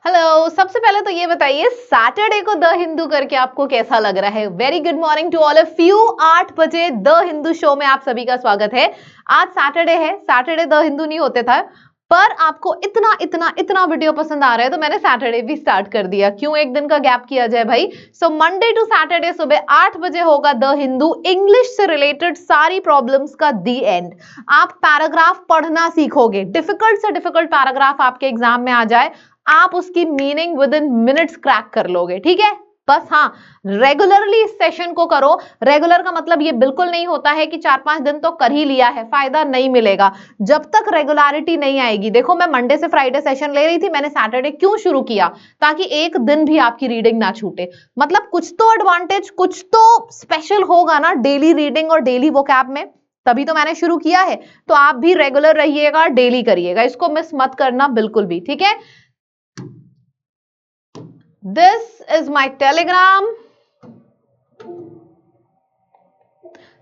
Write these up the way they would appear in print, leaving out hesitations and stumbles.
Hello, सबसे पहले तो ये बताइए सैटरडे को द हिंदू करके आपको कैसा लग रहा है। Very good morning to all of you. 8 बजे द हिंदू शो में आप सभी का स्वागत है। आज सैटरडे है, सैटरडे द हिंदू नहीं होते था, पर आपको इतना इतना इतना वीडियो पसंद आ रहा है तो मैंने सैटरडे भी स्टार्ट कर दिया। क्यों एक दिन का गैप किया जाए भाई। सो मंडे टू सैटरडे सुबह 8 बजे होगा द हिंदू। इंग्लिश से रिलेटेड सारी प्रॉब्लम्स का दी एंड। आप पैराग्राफ पढ़ना सीखोगे, डिफिकल्ट से डिफिकल्ट पैराग्राफ आपके एग्जाम में आ जाए, आप उसकी meaning with in minutes crack कर लोगे। ठीक है, बस हाँ, रेगुलरली इस सेशन को करो। रेगुलर का मतलब ये बिल्कुल नहीं होता है कि 4-5 दिन तो कर ही लिया है, फायदा नहीं मिलेगा जब तक रेगुलरिटी नहीं आएगी। देखो, मैं मंडे से फ्राइडे सेशन ले रही थी, मैंने सैटरडे क्यों शुरू किया, ताकि एक दिन भी आपकी रीडिंग ना छूटे। मतलब कुछ तो एडवांटेज, कुछ तो स्पेशल होगा ना डेली रीडिंग और डेली वोकैब में, तभी तो मैंने शुरू किया है। तो आप भी रेगुलर रहिएगा, डेली करिएगा, इसको मिस मत करना बिल्कुल भी। ठीक है, This is my telegram.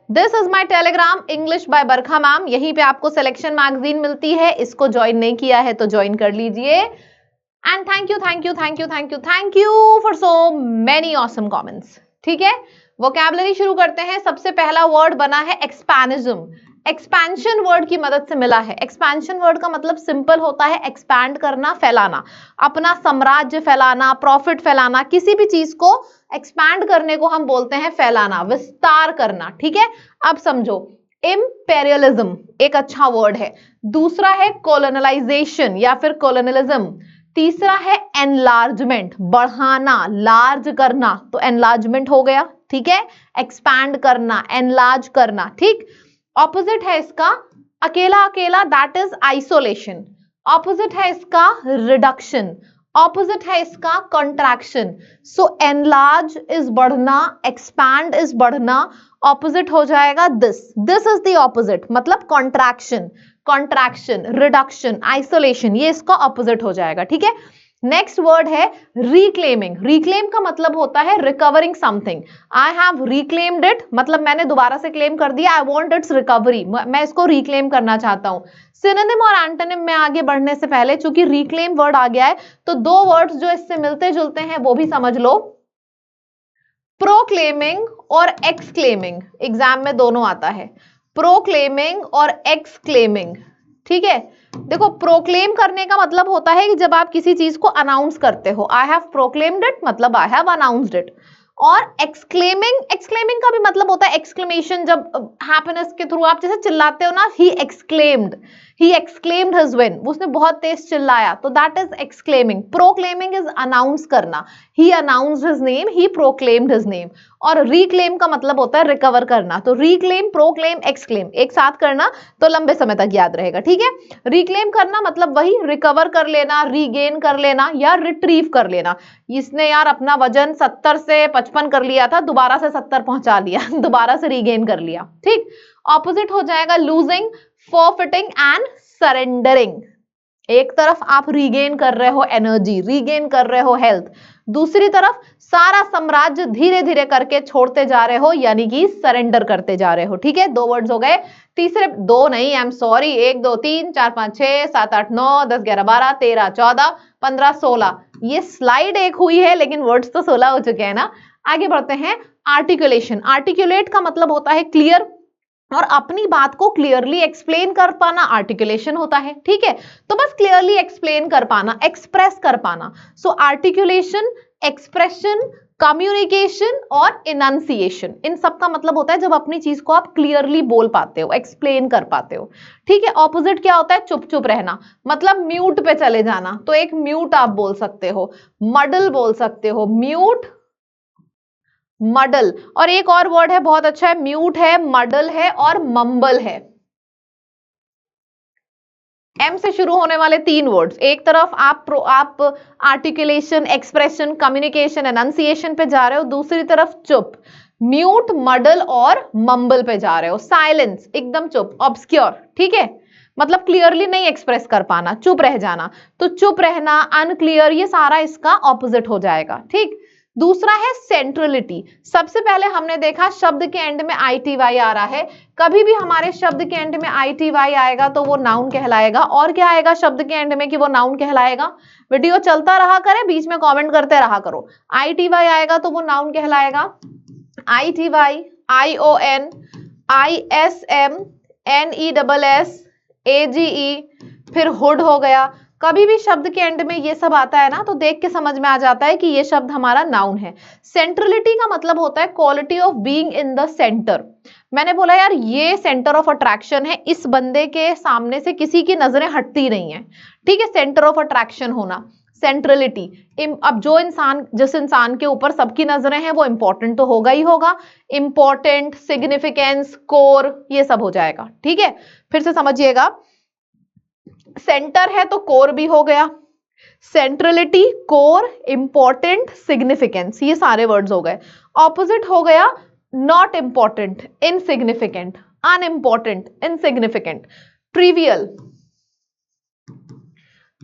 This is my telegram English by Barkha ma'am. यहीं पे आपको सिलेक्शन मैगजीन मिलती है, इसको ज्वाइन नहीं किया है तो ज्वाइन कर लीजिए। And thank you thank you thank you thank you thank you for so many awesome comments. ठीक है, वोकैबुलरी शुरू करते हैं। सबसे पहला वर्ड बना है एक्सपैनिज्म। एक्सपेंशन वर्ड की मदद से मिला है। एक्सपेंशन वर्ड का मतलब सिंपल होता है एक्सपैंड करना, फैलाना, अपना साम्राज्य फैलाना, प्रॉफिट फैलाना। किसी भी चीज को एक्सपैंड करने को हम बोलते हैं फैलाना, विस्तार करना। ठीक है, अब समझो, इंपेरियलिज्म एक अच्छा वर्ड है। दूसरा है कॉलोनलाइजेशन या फिर कॉलोनलिज्म। तीसरा है एनलार्जमेंट, बढ़ाना, लार्ज करना, तो एनलार्जमेंट हो गया। ठीक है, एक्सपैंड करना, एनलार्ज करना। ठीक, ऑपोजिट है इसका अकेला अकेला, दैट इज आइसोलेशन। ऑपोजिट है इसका रिडक्शन। ऑपोजिट है इसका कंट्रैक्शन। सो एनलार्ज इज बढ़ना, एक्सपैंड इज बढ़ना, ऑपोजिट हो जाएगा this. This is the opposite, मतलब कॉन्ट्रैक्शन, कॉन्ट्रैक्शन, रिडक्शन, आइसोलेशन, ये इसका ऑपोजिट हो जाएगा। ठीक है, नेक्स्ट वर्ड है रिक्लेमिंग। रिक्लेम का मतलब होता है recovering something. I have reclaimed it, मतलब मैंने दोबारा से क्लेम कर दिया। आई वांट इट्स रिकवरी, मैं इसको रिक्लेम करना चाहता हूं। सिनोनिम और एंटोनिम में आगे बढ़ने से पहले, चूंकि रिक्लेम वर्ड आ गया है, तो दो वर्ड्स जो इससे मिलते जुलते हैं वो भी समझ लो। प्रोक्लेमिंग और एक्सक्लेमिंग, एग्जाम में दोनों आता है, प्रोक्लेमिंग और एक्सक्लेमिंग। ठीक है, देखो, प्रोक्लेम करने का मतलब होता है कि जब आप किसी चीज को अनाउंस करते हो, आई हैव प्रोक्लेम्ड इट, मतलब आई हैव अनाउंस्ड इट। और एक्सक्लेमिंग, एक्सक्लेमिंग का भी मतलब होता है एक्सक्लेमेशन, जब हैप्पीनेस के थ्रू आप जैसे चिल्लाते हो ना, ही एक्सक्लेम्ड हिज विन, उसने बहुत तेज चिल्लाया, तो that is exclaiming. Proclaiming is announce करना, he announced his name, he proclaimed his name. और रिक्लेम का मतलब होता है रिकवर करना, तो रिक्लेम, प्रोक्लेम, एक्सक्लेम एक साथ करना तो लंबे समय तक याद रहेगा। ठीक है, रिक्लेम करना मतलब वही रिकवर कर लेना, रीगेन कर लेना या रिट्रीव कर लेना। इसने यार अपना वजन 70 से 55 कर लिया था, दोबारा से 70 पहुंचा लिया, दोबारा से रीगेन कर लिया। ठीक, ऑपोजिट हो जाएगा लूजिंग, फॉरफिटिंग एंड सरेंडरिंग। एक तरफ आप रीगेन कर रहे हो एनर्जी, रीगेन कर रहे हो हेल्थ, दूसरी तरफ सारा साम्राज्य धीरे धीरे करके छोड़ते जा रहे हो, यानी कि सरेंडर करते जा रहे हो। ठीक है, दो वर्ड्स हो गए। तीसरे दो नहीं, आई एम सॉरी, 1 2 3 4 5 6 7 8 9 10 11 12 13 14 15 16, ये स्लाइड एक हुई है लेकिन वर्ड्स तो 16 हो चुके हैं ना। आगे बढ़ते हैं, आर्टिकुलेशन। आर्टिकुलेट का मतलब होता है क्लियर, और अपनी बात को क्लियरली एक्सप्लेन कर पाना आर्टिकुलेशन होता है। ठीक है, तो बस क्लियरली एक्सप्लेन कर पाना, एक्सप्रेस कर पाना। सो आर्टिकुलेशन, एक्सप्रेशन, कम्युनिकेशन और इनंसिएशन, इन सब का मतलब होता है जब अपनी चीज को आप क्लियरली बोल पाते हो, एक्सप्लेन कर पाते हो। ठीक है, ऑपोजिट क्या होता है, चुप चुप रहना, मतलब म्यूट पे चले जाना, तो एक म्यूट आप बोल सकते हो, मडल बोल सकते हो, म्यूट, मडल। और एक और वर्ड है बहुत अच्छा है, म्यूट है, मडल है और मम्बल है। एम से शुरू होने वाले 3 वर्ड्स। एक तरफ आप आर्टिकुलेशन, एक्सप्रेशन, कम्युनिकेशन, एनंसिएशन पे जा रहे हो, दूसरी तरफ चुप, म्यूट, मडल और मम्बल पे जा रहे हो। साइलेंस, एकदम चुप, ऑब्सक्योर। ठीक है, मतलब क्लियरली नहीं एक्सप्रेस कर पाना, चुप रह जाना, तो चुप रहना, अनक्लियर, ये सारा इसका ऑपोजिट हो जाएगा। ठीक, दूसरा है सेंट्रलिटी। सबसे पहले हमने देखा शब्द के एंड में ITY आ रहा है, कभी भी हमारे शब्द के एंड में ITY आएगा तो वो नाउन कहलाएगा। और क्या आएगा शब्द के एंड में कि वो नाउन कहलाएगा? वीडियो चलता रहा करे, बीच में कमेंट करते रहा करो। ITY आएगा तो वो नाउन कहलाएगा। ITY, ION, ISM, NESS, AGE, फिर हुड हो गया। कभी भी शब्द के एंड में ये सब आता है ना तो देख के समझ में आ जाता है कि ये शब्द हमारा नाउन है। सेंट्रलिटी का मतलब होता है quality of being in the centre. मैंने बोला यार ये सेंटर ऑफ अट्रैक्शन है, इस बंदे के सामने से किसी की नजरें हटती नहीं है, ठीक है, सेंटर ऑफ अट्रैक्शन होना, सेंट्रलिटी। अब जो इंसान, जिस इंसान के ऊपर सबकी नजरें हैं वो इंपॉर्टेंट तो होगा ही होगा, इंपॉर्टेंट, सिग्निफिकेंस, कोर, ये सब हो जाएगा, ठीक है। फिर से समझिएगा, सेंटर है तो कोर भी हो गया, सेंट्रलिटी, कोर, इंपॉर्टेंट, सिग्निफिकेंस, ये सारे वर्ड्स हो गए। ऑपोजिट हो गया not important, insignificant, unimportant, insignificant, trivial,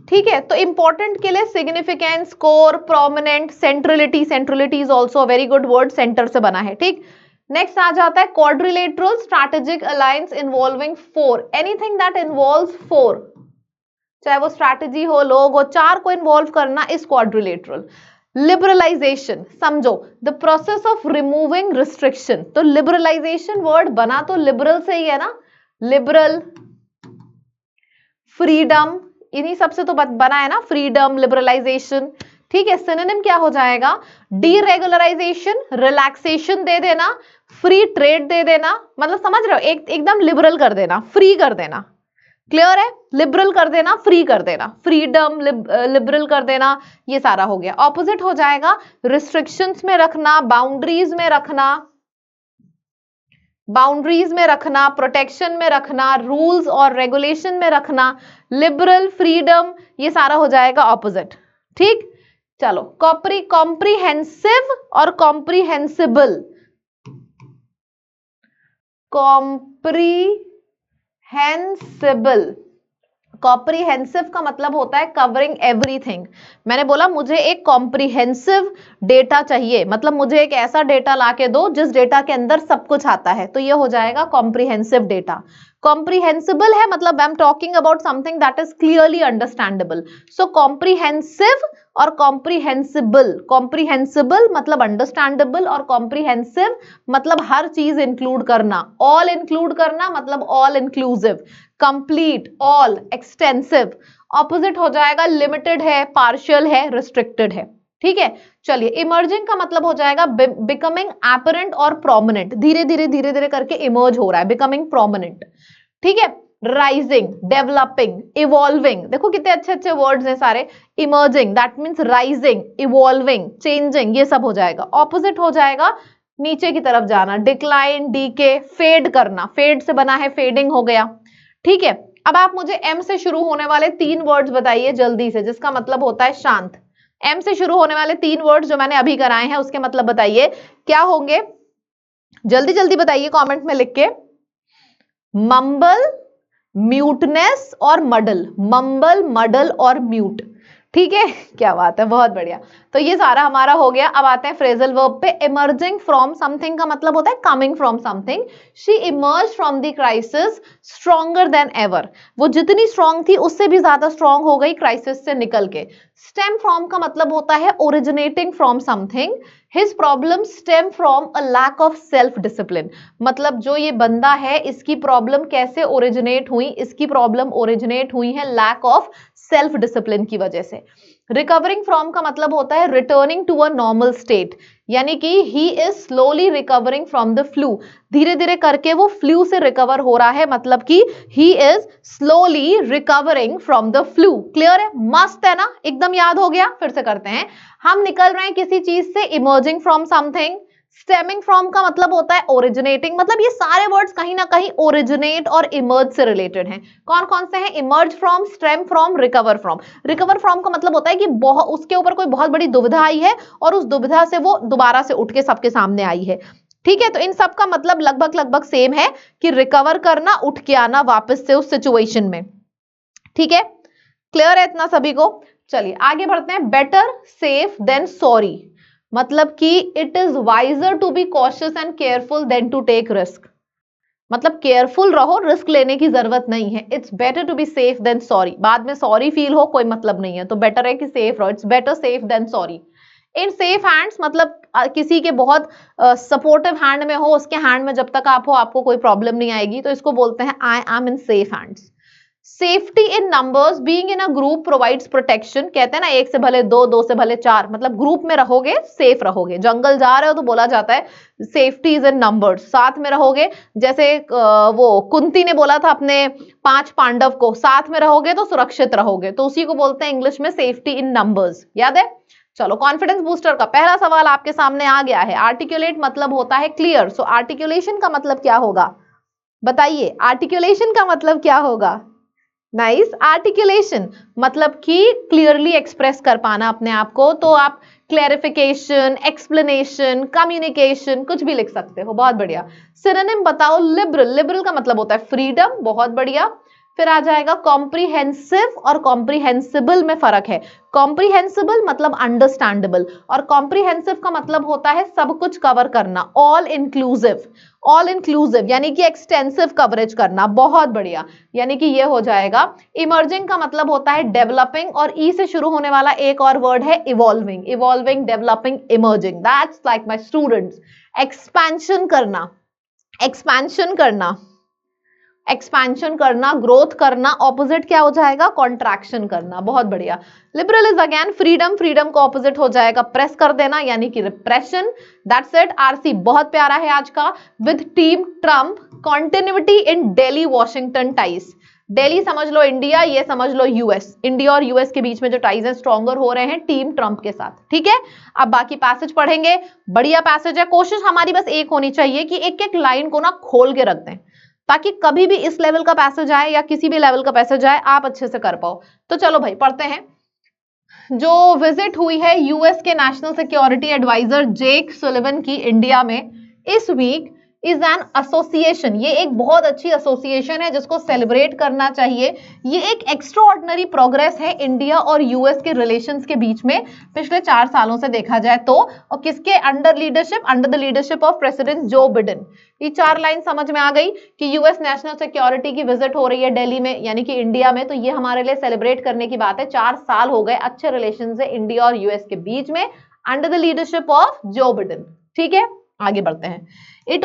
ठीक है। तो इंपॉर्टेंट के लिए significance, core, prominent, centrality, centrality is also a very good word, centre से बना है, ठीक। नेक्स्ट आ जाता है quadrilateral strategic alliance involving 4, anything that involves 4, चाहे वो स्ट्रैटेजी हो, लोग हो, 4 को इन्वॉल्व करना इस क्वाड्रिलेटरल। लिबरलाइजेशन, समझो the process of removing restriction. तो लिबरलाइजेशन वर्ड बना तो लिबरल से ही है ना, लिबरल, फ्रीडम, इन्हीं सबसे तो बना है ना, फ्रीडम, लिबरलाइजेशन, ठीक है। सिनोनिम क्या हो जाएगा? डीरेगुलराइजेशन, रिलैक्सेशन दे देना, फ्री ट्रेड दे देना, मतलब समझ रहे हो, एकदम लिबरल कर देना, फ्री कर देना, क्लियर है, लिबरल कर देना, फ्री कर देना, फ्रीडम, लिबरल कर देना, ये सारा हो गया। ऑपोजिट हो जाएगा रिस्ट्रिक्शंस में रखना, बाउंड्रीज में रखना, बाउंड्रीज में रखना, प्रोटेक्शन में रखना, रूल्स और रेगुलेशन में रखना, लिबरल, फ्रीडम, ये सारा हो जाएगा ऑपोजिट, ठीक। चलो, कॉम्प्रीहेंसिव और कॉम्प्रीहेंसिबल। कॉम्प्रीहेंसिबल, कॉम्प्रीहेंसिव का मतलब होता है कवरिंग एवरीथिंग। मैंने बोला मुझे एक कॉम्प्रीहेंसिव डेटा चाहिए, मतलब मुझे एक ऐसा डेटा लाके दो जिस डेटा के अंदर सब कुछ आता है, तो ये हो जाएगा कॉम्प्रीहेंसिव डेटा। कॉम्प्रीहेंसिबल है मतलब I am talking about something that is clearly understandable. So comprehensive और कॉम्प्रीहेंसिबल, कॉम्प्रीहेंसिबल मतलब अंडरस्टैंडेबल और कॉम्प्रीहेंसिव मतलब हर चीज इंक्लूड करना, ऑल इंक्लूड करना मतलब all inclusive, complete, all, extensive. Opposite हो जाएगा लिमिटेड है, पार्शियल है, रिस्ट्रिक्टेड है, ठीक है। चलिए, इमर्जिंग का मतलब हो जाएगा बिकमिंग एपरेंट और प्रोमिनेंट, धीरे धीरे करके इमर्ज हो रहा है, बिकमिंग प्रोमिनेंट, ठीक है। राइजिंग, डेवलपिंग, इवॉल्विंग, देखो कितने अच्छे अच्छे वर्ड्स हैं सारे। Emerging that means rising, evolving, changing, ये सब हो जाएगा। ऑपोजिट हो जाएगा नीचे की तरफ जाना, डिक्लाइन, डीके, फेड करना, फेड से बना है, फेडिंग हो गया, ठीक है। अब आप मुझे एम से शुरू होने वाले 3 वर्ड्स बताइए जल्दी से, जिसका मतलब होता है शांत। एम से शुरू होने वाले 3 वर्ड्स जो मैंने अभी कराए हैं उसके मतलब बताइए क्या होंगे, जल्दी जल्दी बताइए कमेंट में लिख के। मम्बल, म्यूटनेस और मडल, मम्बल, मडल और म्यूट, ठीक है। क्या बात है, बहुत बढ़िया। तो ये सारा हमारा हो गया। अब आते हैं फ्रेजल वर्ब पे। इमर्जिंग फ्रॉम समथिंग का मतलब होता है coming from something. She emerge from the crisis stronger than ever, वो जितनी स्ट्रॉन्ग थी उससे भी ज्यादा स्ट्रॉन्ग हो गई क्राइसिस से निकल के। स्टेम फ्रॉम का मतलब होता है originating from something. His problem stem from a lack of self discipline, मतलब जो ये बंदा है इसकी प्रॉब्लम कैसे ओरिजिनेट हुई, इसकी प्रॉब्लम ओरिजिनेट हुई है लैक ऑफ सेल्फ डिसिप्लिन की वजह से। रिकवरिंग फ्रॉम का मतलब होता है returning to a normal state, यानी कि he is slowly recovering from the flu, धीरे धीरे करके वो फ्लू से रिकवर हो रहा है, मतलब कि he is slowly recovering from the flu. Clear है, मस्त है ना, एकदम याद हो गया। फिर से करते हैं, हम निकल रहे हैं किसी चीज से, emerging from something. Stemming from का मतलब होता है ओरिजिनेटिंग, मतलब ये सारे वर्ड्स कहीं ना कहीं ओरिजिनेट और इमर्ज से रिलेटेड हैं। कौन कौन से हैं? Emerge from, stem from, recover from. Recover from का मतलब होता है कि उसके ऊपर कोई बहुत बड़ी दुविधा आई है और उस दुविधा से वो दोबारा से उठ के सबके सामने आई है, ठीक है। तो इन सब का मतलब लगभग सेम है कि रिकवर करना, उठ के आना वापस से उस सिचुएशन में, ठीक है। क्लियर है इतना सभी को? चलिए आगे बढ़ते हैं। बेटर सेफ देन सॉरी, मतलब कि it is wiser to be cautious and careful than to take risk. मतलब केयरफुल रहो, रिस्क लेने की जरूरत नहीं है। It's better to be safe than sorry. बाद में सॉरी फील हो कोई मतलब नहीं है, तो बेटर है कि सेफ रहो। It's better safe than sorry. In safe hands मतलब किसी के बहुत सपोर्टिव हैंड में हो, उसके हैंड में जब तक आप हो आपको कोई प्रॉब्लम नहीं आएगी, तो इसको बोलते हैं I am in safe hands. Safety in numbers, being in a group provides protection. कहते हैं ना एक से भले दो, दो से भले चार, मतलब ग्रुप में रहोगे सेफ रहोगे। जंगल जा रहे हो तो बोला जाता है सेफ्टी इज इन नंबर्स, साथ में रहोगे। जैसे वो कुंती ने बोला था अपने 5 पांडव को, साथ में रहोगे तो सुरक्षित रहोगे, तो उसी को बोलते हैं इंग्लिश में सेफ्टी इन नंबर्स। याद है? चलो, कॉन्फिडेंस बूस्टर का पहला सवाल आपके सामने आ गया है। आर्टिकुलेट मतलब होता है क्लियर, सो आर्टिकुलेशन का मतलब क्या होगा बताइए? आर्टिकुलेशन का मतलब क्या होगा? नाइस। आर्टिकुलेशन मतलब कि क्लियरली एक्सप्रेस कर पाना अपने आप को, तो आप क्लैरिफिकेशन, एक्सप्लेनेशन, कम्युनिकेशन कुछ भी लिख सकते हो। बहुत बढ़िया। सिनोनिम बताओ। लिबरल, लिबरल का मतलब होता है फ्रीडम। बहुत बढ़िया। फिर आ जाएगा कॉम्प्रिहेंसिव और कॉम्प्रिहेंसिबल में फर्क है। कॉम्प्रिहेंसिबल मतलब अंडरस्टैंडेबल, और कॉम्प्रिहेंसिव का मतलब होता है सब कुछ कवर करना, ऑल इंक्लूसिव। ऑल इंक्लूसिव यानी कि एक्सटेंसिव कवरेज करना। बहुत बढ़िया, यानी कि ये हो जाएगा। इमर्जिंग का मतलब होता है डेवलपिंग, और ई से शुरू होने वाला एक और वर्ड है evolving. Evolving, developing, emerging. That's like my students. Expansion करना, एक्सपेंशन करना, एक्सपेंशन करना, ग्रोथ करना। ऑपोजिट क्या हो जाएगा? कॉन्ट्रैक्शन करना। बहुत बढ़िया। Liberal is again freedom, freedom का ऑपोजिट हो जाएगा प्रेस कर देना, यानी कि रिप्रेशन। That's it. आरसी बहुत प्यारा है आज का। With team Trump, continuity in Delhi Washington ties. Delhi समझ लो इंडिया, ये समझ लो यूएस। इंडिया और यूएस के बीच में जो टाइज है स्ट्रॉन्गर हो रहे हैं टीम ट्रम्प के साथ। ठीक है, अब बाकी पैसेज पढ़ेंगे। बढ़िया पैसेज है। कोशिश हमारी बस एक होनी चाहिए कि एक एक लाइन को ना खोल के रख दें, ताकि कभी भी इस लेवल का पैसेज आए या किसी भी लेवल का पैसेज आए आप अच्छे से कर पाओ। तो चलो भाई पढ़ते हैं। जो विजिट हुई है यूएस के national security adviser Jake Sullivan की इंडिया में इस वीक इज एन एसोसिएशन। ये एक बहुत अच्छी एसोसिएशन है जिसको सेलिब्रेट करना चाहिए। ये एक एक्स्ट्राऑर्डिनरी प्रोग्रेस है इंडिया और यूएस के रिलेशंस के बीच में पिछले 4 सालों से देखा जाए तो। और किसके under leadership? Under the leadership of president Joe Biden. ये 4 लाइन समझ में आ गई कि यूएस नेशनल सिक्योरिटी की विजिट हो रही है दिल्ली में, यानी कि इंडिया में, तो ये हमारे लिए सेलिब्रेट करने की बात है। 4 साल हो गए अच्छे रिलेशंस है इंडिया और यूएस के बीच में under the leadership of Joe Biden. ठीक है, आगे बढ़ते हैं। it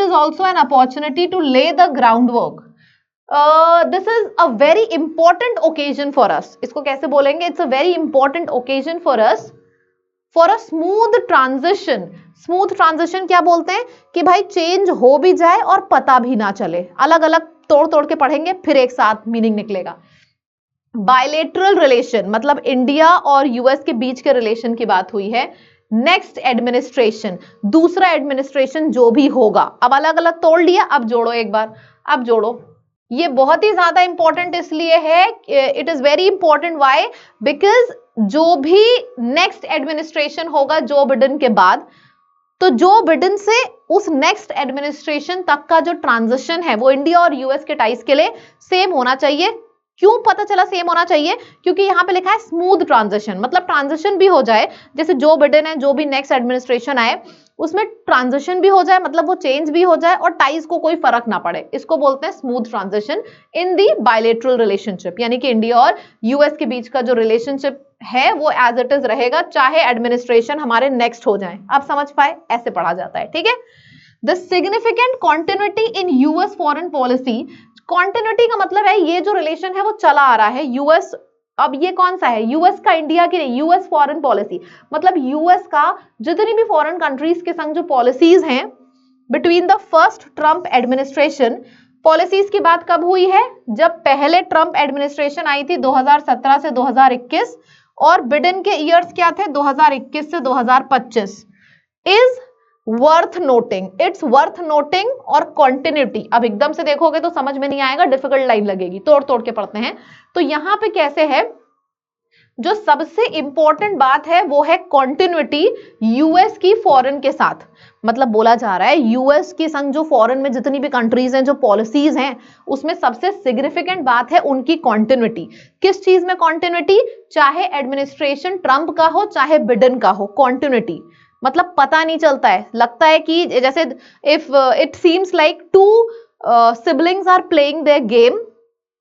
is also an opportunity to lay the groundwork. This is a very important occasion for us. इसको कैसे बोलेंगे? It's a very important occasion for us for a smooth transition. Smooth transition क्या बोलते हैं? कि भाई चेंज हो भी जाए और पता भी ना चले। अलग अलग तोड़ तोड़ के पढ़ेंगे फिर एक साथ मीनिंग निकलेगा। बायलेटरल रिलेशन मतलब इंडिया और यूएस के बीच के रिलेशन की बात हुई है। नेक्स्ट एडमिनिस्ट्रेशन, दूसरा एडमिनिस्ट्रेशन जो भी होगा। अब अलग अलग तोड़ लिया, अब जोड़ो एक बार, अब जोड़ो। ये बहुत ही ज्यादा इंपॉर्टेंट इसलिए है, it is very important. Why? Because जो भी नेक्स्ट एडमिनिस्ट्रेशन होगा जो बिडेन के बाद, तो जो बिडेन से उस नेक्स्ट एडमिनिस्ट्रेशन तक का जो ट्रांजिशन है वो इंडिया और यूएस के टाइज के लिए सेम होना चाहिए। क्यों पता चला सेम होना चाहिए? क्योंकि यहां पे लिखा है स्मूथ ट्रांजिशन, मतलब ट्रांजिशन भी हो जाए। जैसे जो बिडेन है, जो भी नेक्स्ट एडमिनिस्ट्रेशन आए उसमें ट्रांजिशन भी हो जाए, मतलब वो चेंज भी हो जाए और टाइज को कोई फर्क ना पड़े। इसको बोलते हैं smooth transition in the bilateral relationship, यानी कि इंडिया और यूएस के बीच का जो रिलेशनशिप है वो एज इट इज रहेगा, चाहे एडमिनिस्ट्रेशन हमारे नेक्स्ट हो जाए। आप समझ पाए? ऐसे पढ़ा जाता है। ठीक है। The significant continuity in US foreign policy. Continuity का मतलब है ये जो रिलेशन है वो चला आ रहा है। यूएस, अब ये कौन सा है? यूएस का इंडिया की नहीं, यूएस फॉरेन पॉलिसी मतलब यूएस का जितनी भी फॉरेन कंट्रीज के संग जो पॉलिसीज हैं between the first Trump administration. Policies की बात कब हुई है? जब पहले ट्रम्प एडमिनिस्ट्रेशन आई थी 2017 से 2021, और बिडेन के ईयर्स क्या थे? 2021 से 2025। Is worth noting, it's worth noting और कॉन्टिन्यूटी। अब एकदम से देखोगे तो समझ में नहीं आएगा, डिफिकल्ट लाइन लगेगी, तोड़ तोड़ के पढ़ते हैं। तो यहां पे कैसे है? जो सबसे इंपॉर्टेंट बात है वो है कॉन्टिन्यूटी यूएस की फॉरेन के साथ। मतलब बोला जा रहा है यूएस की संग जो फॉरेन में जितनी भी कंट्रीज हैं, जो पॉलिसीज हैं, उसमें सबसे सिग्निफिकेंट बात है उनकी कॉन्टिन्यूटी। किस चीज में कॉन्टिन्यूटी? चाहे एडमिनिस्ट्रेशन ट्रंप का हो चाहे बिडेन का हो, कॉन्टिन्यूटी। मतलब पता नहीं चलता है, लगता है कि जैसे if it seems like two siblings are playing their game,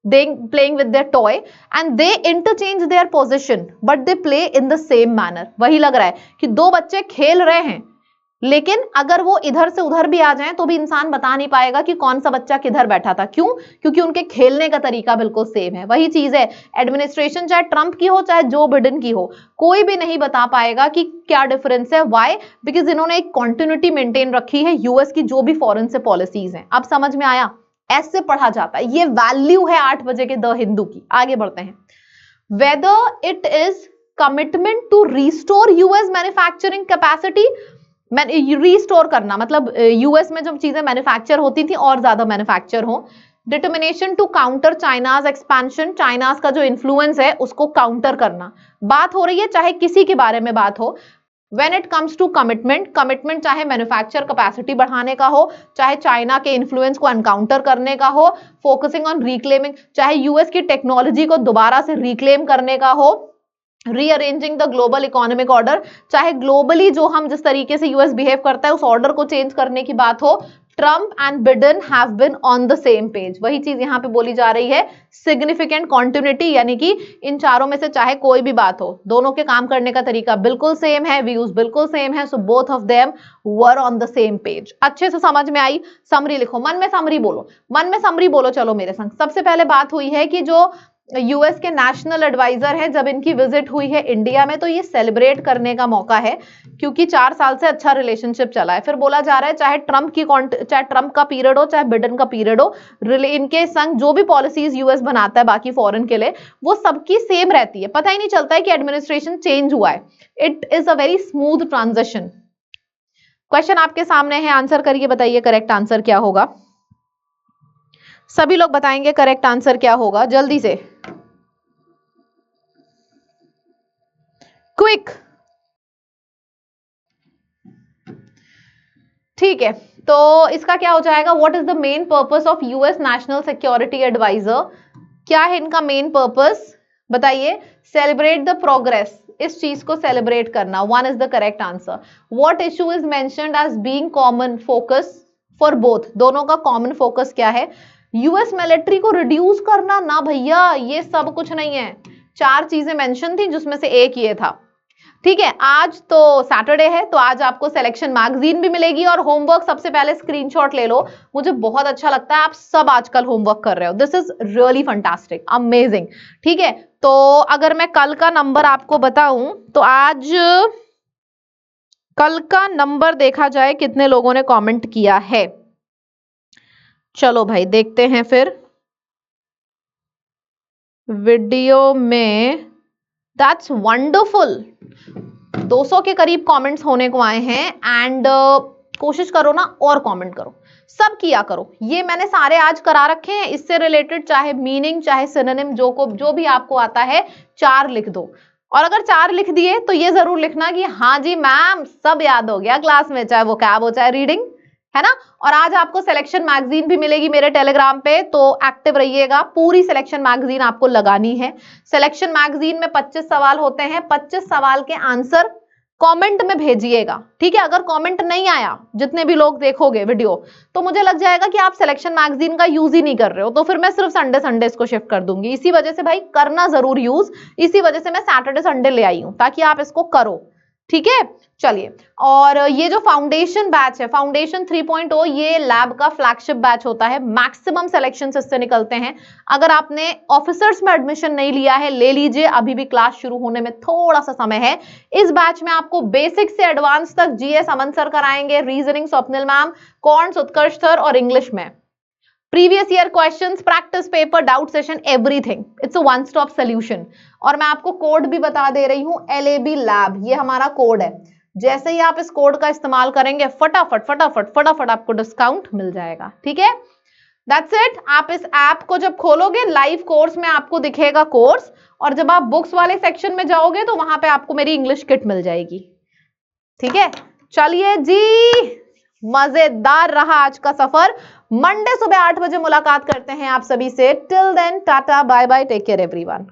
they playing with their toy and they interchange their position but they play in the same manner। वही लग रहा है कि दो बच्चे खेल रहे हैं, लेकिन अगर वो इधर से उधर भी आ जाएं तो भी इंसान बता नहीं पाएगा कि कौन सा बच्चा किधर बैठा था। क्यों? क्योंकि उनके खेलने का तरीका बिल्कुल सेम है। वही चीज है, एडमिनिस्ट्रेशन चाहे ट्रंप की हो चाहे जो बिडेन की हो, कोई भी नहीं बता पाएगा कि क्या डिफरेंस है। वाई? बिकॉज इन्होंने एक कॉन्टिन्यूटी मेंटेन रखी है यूएस की जो भी फॉरेन से पॉलिसीज हैं। अब समझ में आया? ऐसे पढ़ा जाता है, ये वैल्यू है 8 बजे के द हिंदू की। आगे बढ़ते हैं। Whether it is commitment to restore US manufacturing capacity, restore करना मतलब यूएस में जो चीजें मैन्युफैक्चर होती थी और ज्यादा मैन्युफैक्चर हो। Determination to counter China's expansion, China's का जो इन्फ्लुएंस है उसको काउंटर करना। बात हो रही है चाहे किसी के बारे में बात हो। When it comes to commitment, commitment चाहे मैन्युफैक्चर कैपेसिटी बढ़ाने का हो, चाहे चाइना के इन्फ्लुएंस को एनकाउंटर करने का हो, फोकसिंग ऑन रिक्लेमिंग, चाहे यूएस की टेक्नोलॉजी को दोबारा से रिक्लेम करने का हो, rearranging the global economic order, चाहे ग्लोबली जो हम जिस तरीके से यूएस बिहेव करता है उस ऑर्डर को चेंज करने की बात हो, Trump and Biden have been on the same page. वही चीज यहां पे बोली जा रही है, सिग्निफिकेंट कॉन्टिन्यूटी, यानी कि इन चारों में से चाहे कोई भी बात हो, दोनों के काम करने का तरीका बिल्कुल सेम है, व्यूज बिल्कुल सेम है, so both of them were on the same page. अच्छे से समझ में आई? समरी लिखो, मन में समरी बोलो, मन में समरी बोलो। चलो मेरे संग। सबसे पहले बात हुई है कि जो यूएस के नेशनल एडवाइजर हैं, जब इनकी विजिट हुई है इंडिया में तो ये सेलिब्रेट करने का मौका है, क्योंकि 4 साल से अच्छा रिलेशनशिप चला है। फिर बोला जा रहा है चाहे ट्रंप का पीरियड हो चाहे बिडेन का पीरियड हो, इनके संग जो भी पॉलिसीज यूएस बनाता है बाकी फॉरेन के लिए, वो सबकी सेम रहती है। पता ही नहीं चलता है कि एडमिनिस्ट्रेशन चेंज हुआ है। It is a very smooth transition. Question आपके सामने है, आंसर करिए, बताइए करेक्ट आंसर क्या होगा। सभी लोग बताएंगे करेक्ट आंसर क्या होगा, जल्दी से, क्विक। ठीक है, तो इसका क्या हो जाएगा? What is the main purpose of US national security adviser? क्या है इनका मेन पर्पस? बताइए। सेलिब्रेट द प्रोग्रेस, इस चीज को सेलिब्रेट करना। 1 is the correct answer. What issue is mentioned as being common focus for both? दोनों का कॉमन फोकस क्या है? यूएस मिलिट्री को रिड्यूस करना। ना भैया, ये सब कुछ नहीं है। 4 चीजें मेंशन थी जिसमें से एक ये था। ठीक है, आज तो सैटरडे है तो आज आपको सिलेक्शन मैगजीन भी मिलेगी और होमवर्क सबसे पहले स्क्रीनशॉट ले लो। मुझे बहुत अच्छा लगता है आप सब आजकल होमवर्क कर रहे हो। This is really fantastic, amazing. ठीक है, तो अगर मैं कल का नंबर आपको बताऊं तो आज कल का नंबर देखा जाए कितने लोगों ने कमेंट किया है। चलो भाई देखते हैं फिर वीडियो में। दैट्स वंडरफुल, 200 के करीब कमेंट्स होने को आए हैं। एंड कोशिश करो ना और कमेंट करो, सब किया करो। ये मैंने सारे आज करा रखे हैं, इससे रिलेटेड चाहे मीनिंग चाहे सिनोनिम जो भी आपको आता है 4 लिख दो। और अगर 4 लिख दिए तो ये जरूर लिखना कि हाँ जी मैम सब याद हो गया क्लास में, चाहे वो कैब हो चाहे रीडिंग, है ना। और आज आपको सिलेक्शन मैगजीन भी मिलेगी मेरे टेलीग्राम पे, तो एक्टिव रहिएगा। पूरी सिलेक्शन मैगजीन आपको लगानी है। सिलेक्शन मैगजीन में 25 सवाल होते हैं, 25 सवाल के आंसर कमेंट में भेजिएगा। ठीक है, अगर कमेंट नहीं आया, जितने भी लोग देखोगे वीडियो, तो मुझे लग जाएगा कि आप सिलेक्शन मैगजीन का यूज ही नहीं कर रहे हो, तो फिर मैं सिर्फ संडे इसको शिफ्ट कर दूंगी। इसी वजह से भाई करना जरूर यूज, इसी वजह से मैं सैटरडे संडे ले आई हूं ताकि आप इसको करो। ठीक है, चलिए। और ये जो फाउंडेशन बैच है, फाउंडेशन 3.0, ये लैब का फ्लैगशिप बैच होता है। मैक्सिमम सिलेक्शन इससे निकलते हैं। अगर आपने ऑफिसर्स में एडमिशन नहीं लिया है, ले लीजिए, अभी भी क्लास शुरू होने में थोड़ा सा समय है। इस बैच में आपको बेसिक से एडवांस तक जीएस अमन सर कराएंगे, रीजनिंग स्वप्निल मैम, कॉर्न्स उत्कर्ष सर, और इंग्लिश में previous year questions, practice paper, doubt session, everything. It's a one stop solution. और मैं आपको कोड भी बता दे रही हूं, LAB लैब, ये हमारा कोड है। जैसे ही आप इस कोड का इस्तेमाल करेंगे फटाफट आपको डिस्काउंट मिल जाएगा। ठीक है, दैट्स इट। आप इस ऐप को जब खोलोगे लाइव कोर्स में आपको दिखेगा कोर्स, और जब आप बुक्स वाले सेक्शन में जाओगे तो वहां पे आपको मेरी इंग्लिश किट मिल जाएगी। ठीक है, चलिए जी, मजेदार रहा आज का सफर। मंडे सुबह 8 बजे मुलाकात करते हैं आप सभी से। Till then tata bye bye, take care everyone.